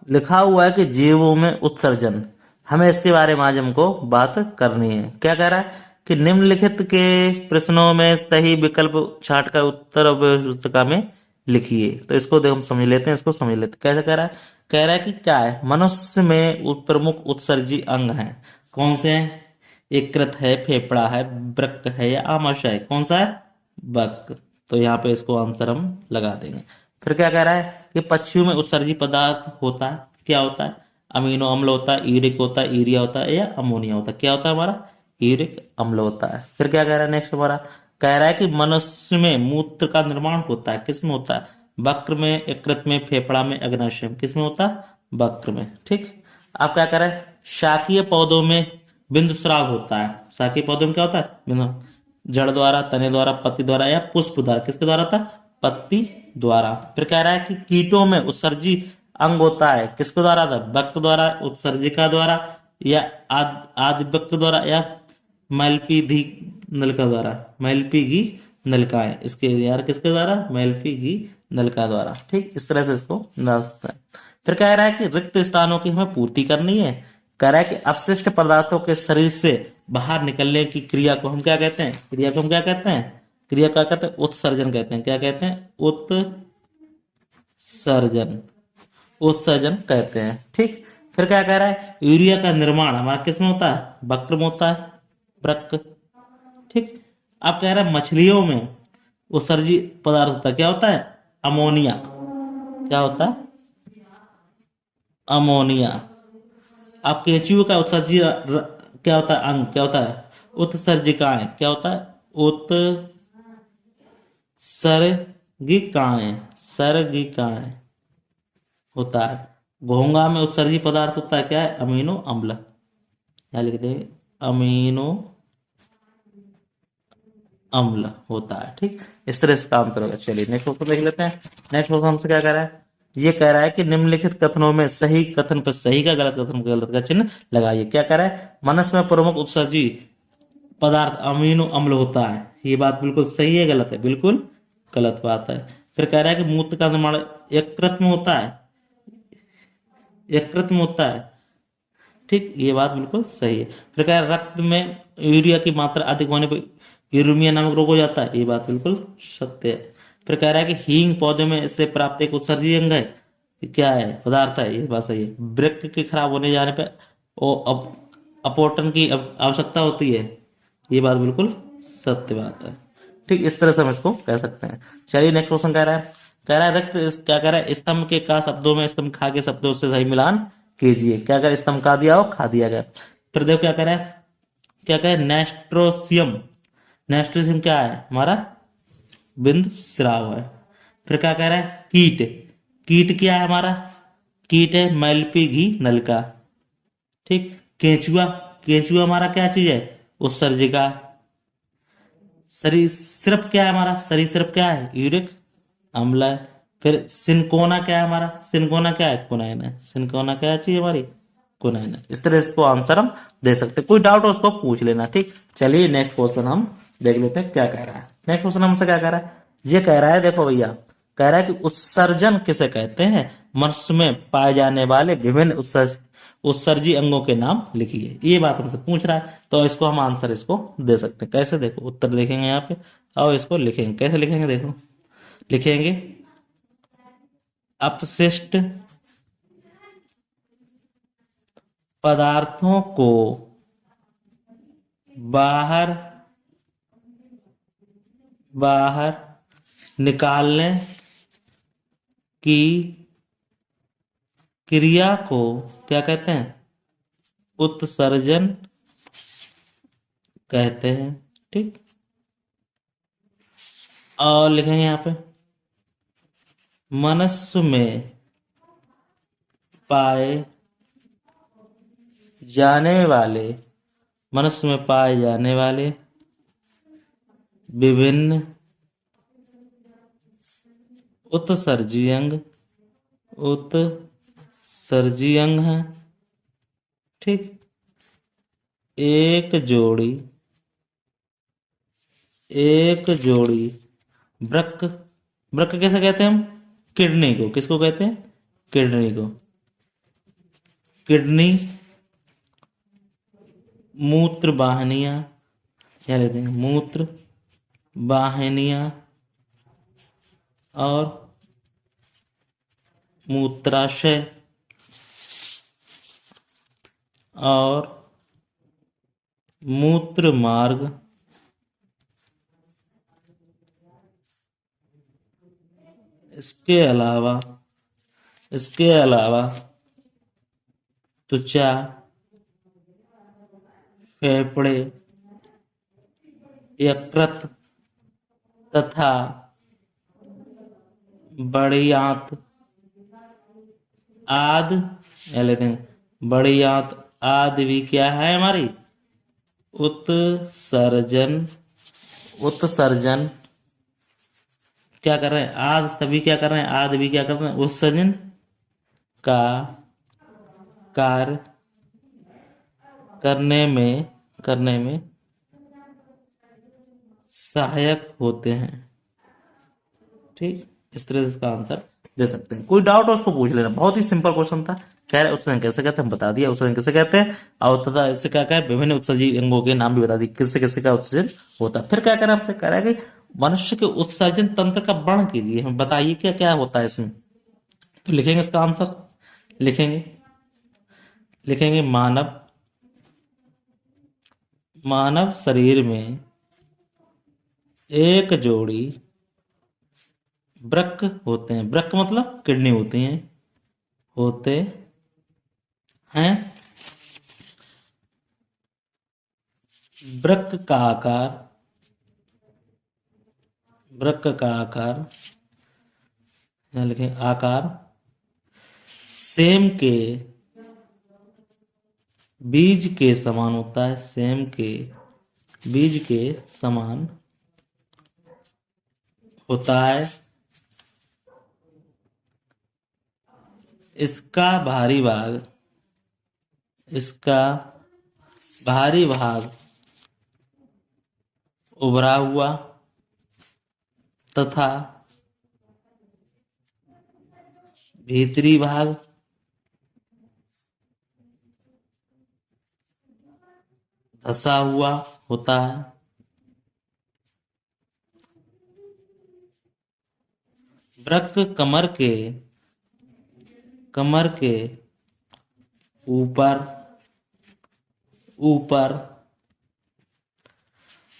लिखा हुआ है कि जीवों में उत्सर्जन। हमें इसके बारे में आज हमको बात करनी है। क्या कह रहा है कि निम्नलिखित के प्रश्नों में सही विकल्प छांट कर उत्तर पुस्तिका में लिखिए। तो इसको देखो हम समझ लेते हैं, इसको समझ लेते हैं। कैसे कह रहा है? कह रहा है कि क्या है, मनुष्य में प्रमुख उत्सर्जी अंग हैं। कौन से हैं? यकृत है, फेफड़ा है, वृक्क है या आमाशय है? कौन सा है? वृक्क। तो यहाँ पे इसको आंसर हम लगा देंगे। फिर क्या कह रहा है कि पक्षियों में उत्सर्जी पदार्थ होता है। क्या होता है? अमीनो अम्ल होता है, यूरिक होता है, यूरिया होता है या अमोनिया होता है? क्या होता है हमारा? यूरिक अम्ल होता है। फिर क्या कह रहा है नेक्स्ट हमारा? कह रहा है कि मनुष्य में मूत्र का निर्माण होता है। किस में होता है? वक्र में, यकृत में, फेफड़ा में, अग्नाशय में। किस में होता है? वक्र में। ठीक। आप क्या कह रहे हैं? शाकीय पौधों में बिंदु स्राव होता है। शाकीय पौधों में क्या होता है? बिंदु। जड़ द्वारा, तने द्वारा, पत्ती द्वारा या पुष्प द्वारा? किसके द्वारा होता है? पत्ती द्वारा। फिर कह रहा है कि कीटों में उत्सर्जी अंग होता है। किसके द्वारा था? वक्र द्वारा, उत्सर्जिका द्वारा या आदिवक्र द्वारा या मैल्पीधी नलिका द्वारा? मैल्पीघी नलिका है इसके यार। किसके द्वारा? मैल्पीघी नलिका द्वारा। ठीक, इस तरह से इसको डाल सकता है। फिर कह रहा है कि रिक्त स्थानों की हमें पूर्ति करनी है। कह रहा है कि अपशिष्ट पदार्थों के शरीर से बाहर निकलने की क्रिया को हम क्या कहते हैं? क्रिया को हम क्या कहते हैं? क्रिया क्या कहते हैं? उत्सर्जन कहते हैं। क्या कहते हैं? उत्सर्जन। उत्सर्जन कहते हैं। ठीक। फिर क्या कह रहा है? यूरिया का निर्माण हमारा किस में होता है? वक्र में होता है, वृक्क। ठीक। अब कह रहा है मछलियों में उत्सर्जी पदार्थ होता है। क्या होता है? अमोनिया। क्या होता है? अमोनिया। अब केंचुओं का उत्सर्जी क्या होता है? अंग क्या होता है? उत्सर्जिकाएं। क्या होता है? उत्सर्गिकाएं। सर्गिकाएं होता है। घोंघा में उत्सर्जी पदार्थ होता है। क्या है? अमीनो अम्ल। क्या लिख दे? अमीनो अम्ल होता है। ठीक, इस तरह से काम करेगा। चलिए नेक्स्ट क्वेश्चन देख लेते हैं। नेक्स्ट क्वेश्चन हमसे क्या कह रहा है? ये कह रहा है कि निम्नलिखित कथनों में सही कथन पर सही का, गलत कथन पर गलत का चिन्ह लगाइए। क्या कह रहा है? मनुष्य में प्रमुख उत्सर्जी पदार्थ अमीनो अम्ल होता है। ये बात बिल्कुल सही है, गलत है? बिल्कुल गलत बात है। फिर कह रहा है कि मूत्र का निर्माण यकृत में होता है। यकृत में होता है। ठीक, ये बात बिल्कुल सही है। फिर कह रहा है रक्त में यूरिया की मात्रा अधिक होने पर यूरेमिया नामक रोग हो जाता है। ये बात बिल्कुल सत्य है। फिर कह रहा है कि हींग पौधे में इससे प्राप्त एक उत्सर्जी अंग है। ये क्या है? पदार्थ है। ये बात सही है। वृक्क के खराब होने जाने पर वो अपोर्टन की आवश्यकता होती है। ये बात बिल्कुल सत्य बात है। ठीक, इस तरह से हम इसको कह सकते हैं। चलिए नेक्स्ट क्वेश्चन कह रहा है। कह रहा है क्या कह रहा है? स्तंभ के का शब्दों में स्तंभ खा के शब्दों से सही मिलान कीजिए। क्या कर? स्तंभ का दिया हो, खा दिया गया। फिर देखो क्या कह रहा है? क्या कह? नेस्ट्रोसियम। नेस्ट्रोसियम क्या है हमारा? बिंदु स्राव है। फिर क्या कह रहा है? कीट। कीट क्या है हमारा? कीट है मैल्पी घी नलका। ठीक। केंचुआ। केंचुआ हमारा क्या चीज है? उत्सर्जिका। सरीसृप क्या है हमारा? सरीसृप क्या है? यूरिक अम्ल है। फिर सिनकोना क्या है हमारा? सिनकोना क्या है? कुनैन है। सिनकोना क्या चीज हमारी? कुनैन है। इस तरह इसको आंसर हम दे सकते हैं। कोई डाउट हो उसको पूछ लेना। ठीक, चलिए नेक्स्ट क्वेश्चन हम देख लेते हैं क्या कह रहा है। नेक्स्ट क्वेश्चन हमसे क्या कह रहा है? ये कह रहा है, देखो भैया, कह रहा है कि उत्सर्जन किसे कहते हैं? मनुष्य में पाए जाने वाले विभिन्न उत्सर्जी अंगों के नाम लिखिए। ये बात हमसे पूछ रहा है, तो इसको हम आंसर इसको दे सकते हैं। कैसे? देखो उत्तर देखेंगे यहाँ पे और इसको लिखेंगे। कैसे लिखेंगे? देखो लिखेंगे अपशिष्ट पदार्थों को बाहर बाहर निकालने की क्रिया को क्या कहते हैं? उत्सर्जन कहते हैं। ठीक, और लिखेंगे यहाँ पे मनुष्य में पाए जाने वाले मनुष्य में पाए जाने वाले विभिन्न उत्सर्जी अंग उत्सर्जी अंग हैं। ठीक, एक जोड़ी वृक्क। वृक्क कैसे कहते हैं हम? किडनी को। किसको कहते हैं? किडनी को। किडनी, मूत्र वाहिनियां, क्या लेते हैं, मूत्र वाहिनियां और मूत्राशय और मूत्र मार्ग, इसके अलावा त्वचा, फेफड़े, यकृत तथा बड़ी आंत आदि, या लेते हैं बड़ी आंत आदि भी क्या है हमारी, उत्सर्जन क्या कर रहे हैं, आदि सभी क्या कर रहे हैं, आदि भी क्या कर रहे हैं, उत्सर्जन का कार्य करने में सहायक होते हैं। ठीक, इस तरह से इसका आंसर दे सकते हैं। कोई डाउट हो उसको पूछ लेना, बहुत ही सिंपल क्वेश्चन था। कह रहे उत्सर्जन कैसे कहते हैं, बता दिया उत्सर्जन कैसे कहते हैं, और तथा इससे क्या कहा है, विभिन्न उत्सर्जी अंगों के नाम भी बता दिए, किससे किससे का उत्सर्जन होता है। फिर क्या कह रहा है आपसे, कह रहा है कि मनुष्य के उत्सर्जन तंत्र का वर्णन कीजिए, हमें बताइए क्या क्या होता है इसमें। तो लिखेंगे इसका आंसर, लिखेंगे मानव शरीर में एक जोड़ी वृक्क होते हैं, वृक्क मतलब किडनी होते हैं। वृक्क का आकार यहाँ लिखें, आकार सेम के बीज के समान होता है, सेम के बीज के समान होता है। इसका बाहरी भाग उभरा हुआ तथा भीतरी भाग धंसा हुआ होता है। वृक्क कमर के ऊपर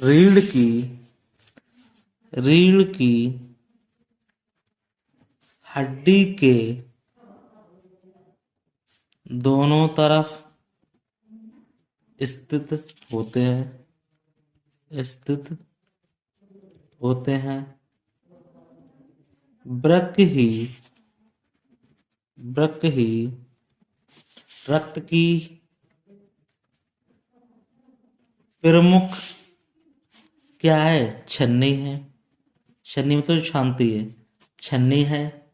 रीढ़ की हड्डी के दोनों तरफ स्थित होते हैं। वृक्क ही रक्त की प्रमुख क्या है, छन्नी है। छन्नी मतलब शांति है, छन्नी है।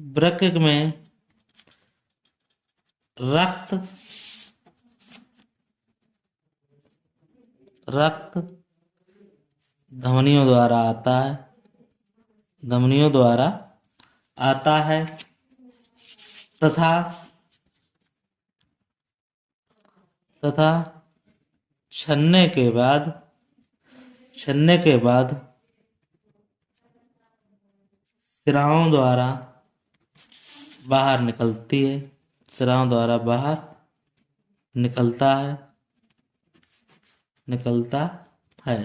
वृक्क में रक्त धमनियों द्वारा आता है तथा छन्ने के बाद सिराओं द्वारा बाहर निकलता है।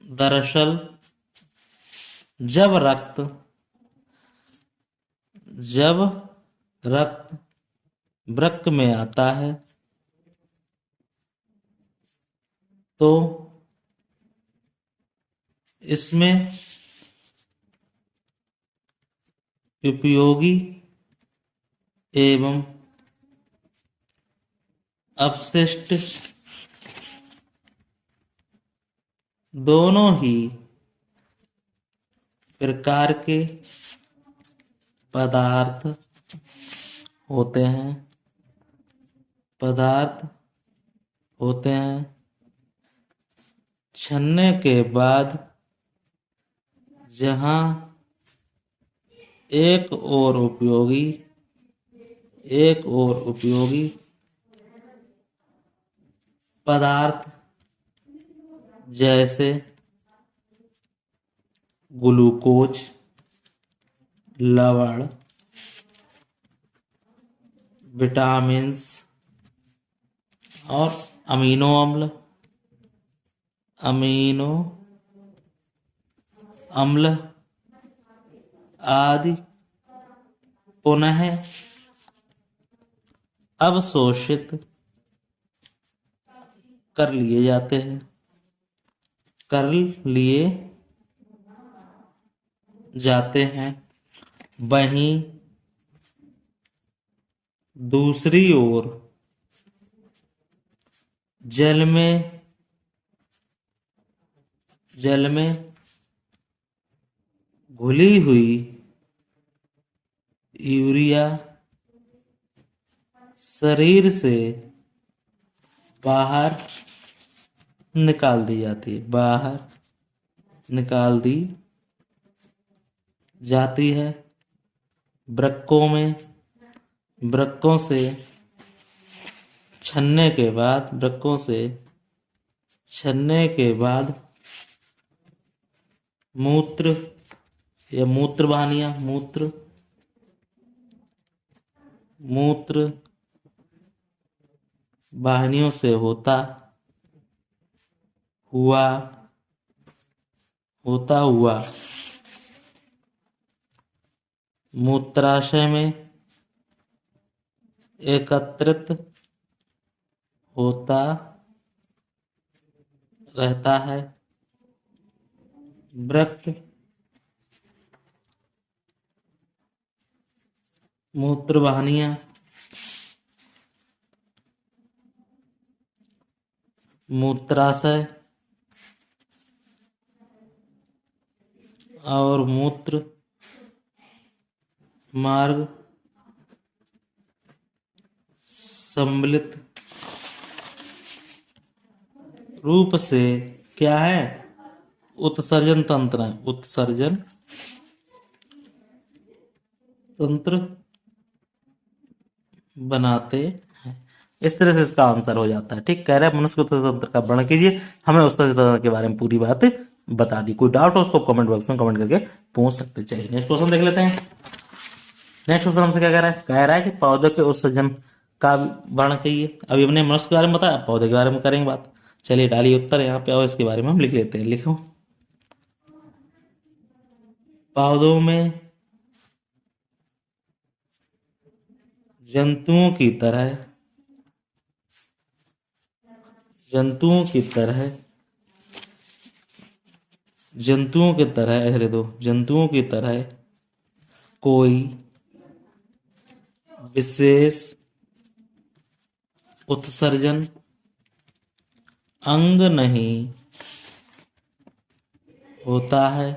दरअसल जब रक्त वृक्क में आता है तो इसमें उपयोगी एवं अपशिष्ट दोनों ही प्रकार के पदार्थ होते हैं। छन्ने के बाद जहां एक और उपयोगी एक और उपयोगी पदार्थ जैसे ग्लूकोज, लवण, विटामिन्स और अमीनो अम्ल आदि पुनः अवशोषित कर लिए जाते हैं कर लिए जाते हैं वहीं दूसरी ओर जल में घुली हुई यूरिया शरीर से बाहर निकाल दी जाती है वृक्कों से छनने के बाद मूत्र या मूत्र वाहिनियों से होता हुआ मूत्राशय में एकत्रित होता रहता है। वृक्क मूत्र वाहिनियां मूत्राशय और मूत्र मार्ग सम्मिलित रूप से क्या है? उत्सर्जन तंत्र बनाते हैं। इस तरह से इसका आंसर हो जाता है। ठीक कह रहे हैं मनुष्य उत्सर्जन तंत्र का वर्णन कीजिए। हमें उत्सर्जन तंत्र के बारे में पूरी बात बता दी। कोई डाउट हो उसको कमेंट बॉक्स में कमेंट करके पूछ सकते। चलिए नेक्स्ट क्वेश्चन देख लेते हैं। नेक्स्ट क्वेश्चन हमसे क्या कह रहा है कि पौधे के उत्सर्जन का वर्णन कीजिए। अभी हमने मनुष्य के बारे में बताया, पौधे के बारे में करेंगे बात। चलिए डालिए उत्तर यहाँ पे और इसके बारे में हम लिख लेते हैं। लिखो, पौधों में जंतुओं की तरह कोई विशेष उत्सर्जन अंग नहीं होता है।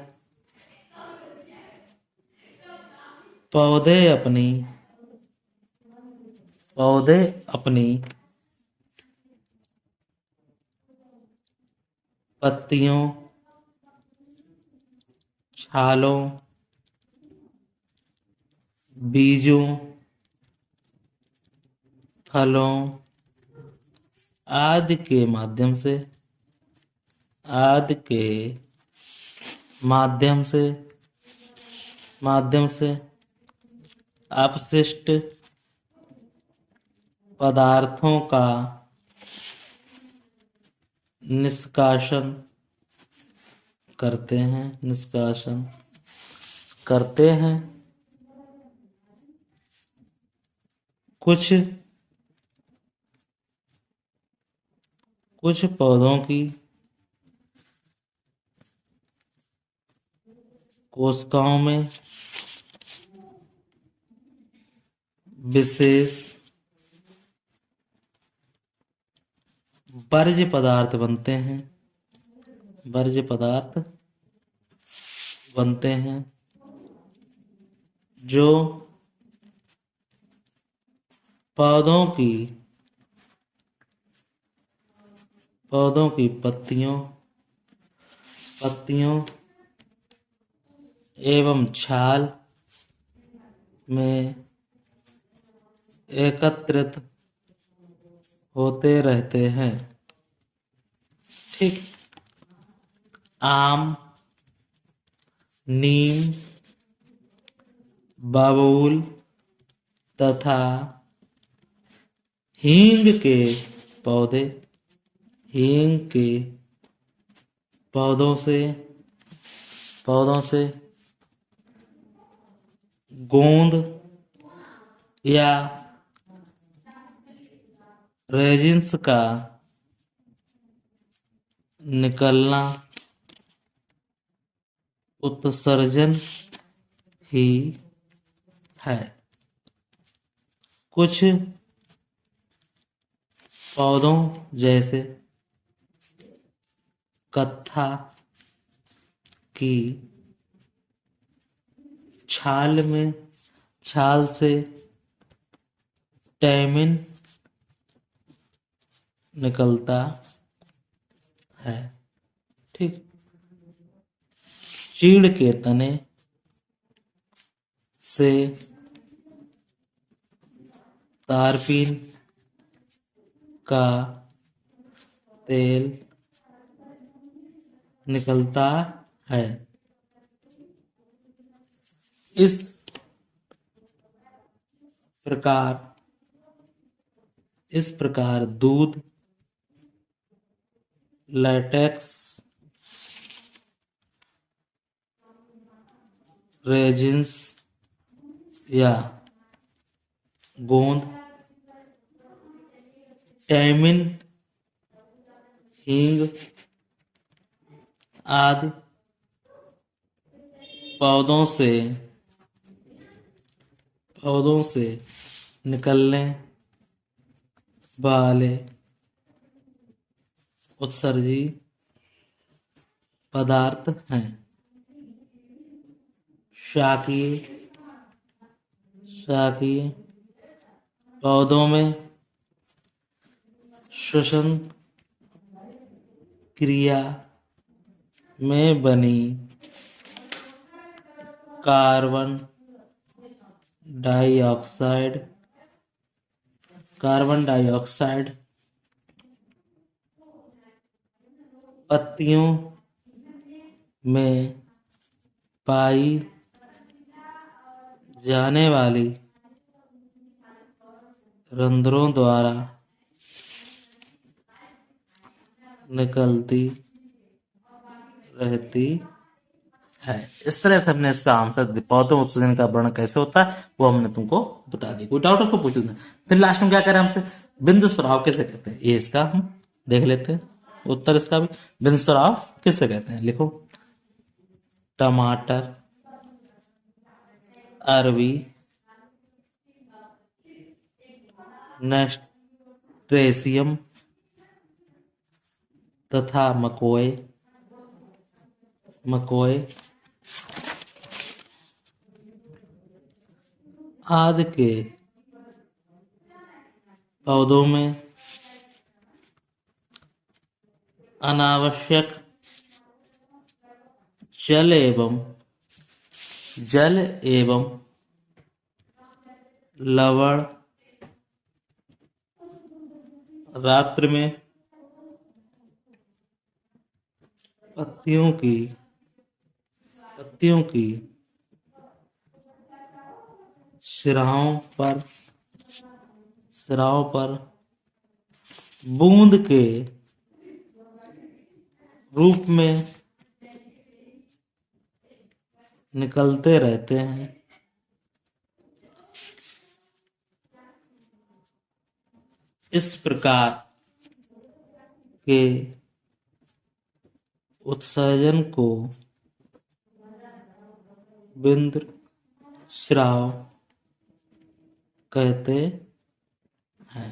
पौधे अपनी पत्तियों, छालों, बीजों, फलों आदि के माध्यम से अपशिष्ट पदार्थों का निष्कासन करते हैं। कुछ पौधों की कोशिकाओं में विशेष वर्ज्य पदार्थ बनते हैं जो पौधों की पत्तियों एवं छाल में एकत्रित होते रहते हैं। ठीक। आम, नीम, बबूल तथा हींग के पौधे, हींग के पौधों से गोंद या रेजिन्स का निकलना उत्सर्जन ही है। कुछ पौधों जैसे कत्था की छाल से टैनिन निकलता है। ठीक। चीड़ के तने से तारपीन का तेल निकलता है। इस प्रकार दूध, लैटेक्स, रेजिन्स या गोंद, टैनिन, हींग आदि पौधों से निकलने वाले उत्सर्जी पदार्थ हैं। शाकीय पौधों में श्वसन क्रिया में बनी कार्बन डाइऑक्साइड पत्तियों में पाई जाने वाली रंध्रों द्वारा निकलती रहती है। इस तरह से हमने इसका आंसर, पौधों में उत्सर्जन का वर्णन कैसे होता है वो हमने तुमको बता दी। कोई डाउट उसको पूछ लेना। फिर लास्ट में क्या करें हमसे, बिंदु स्राव किसे कहते हैं, ये इसका हम देख लेते हैं उत्तर। इसका भी बिंदु स्राव किसे कहते हैं, लिखो। टमाटर, अरबी, नेस्ट्रेसियम तथा मकोए आदि के पौधों में अनावश्यक जल एवं लवण रात्रि में पत्तियों की सिराओं पर बूंद के रूप में निकलते रहते हैं। इस प्रकार के उत्सर्जन को बिंदु स्राव कहते हैं।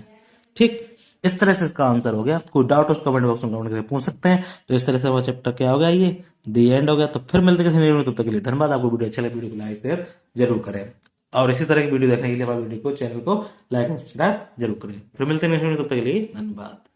ठीक। इस तरह से इसका आंसर हो गया। कोई डाउट उस कमेंट बॉक्स में कमेंट करके पूछ सकते हैं। तो इस तरह से हमारा चैप्टर क्या हो गया, ये दी एंड हो गया। तो फिर मिलते हैं तब तक के लिए धन्यवाद। आपको वीडियो अच्छा लगे वीडियो को लाइक शेयर जरूर करें, और इसी तरह की वीडियो देखने के लिए हमारे वीडियो को चैनल को लाइक और सब्सक्राइब जरूर करें। फिर मिलते हैं तब तक के लिए धन्यवाद।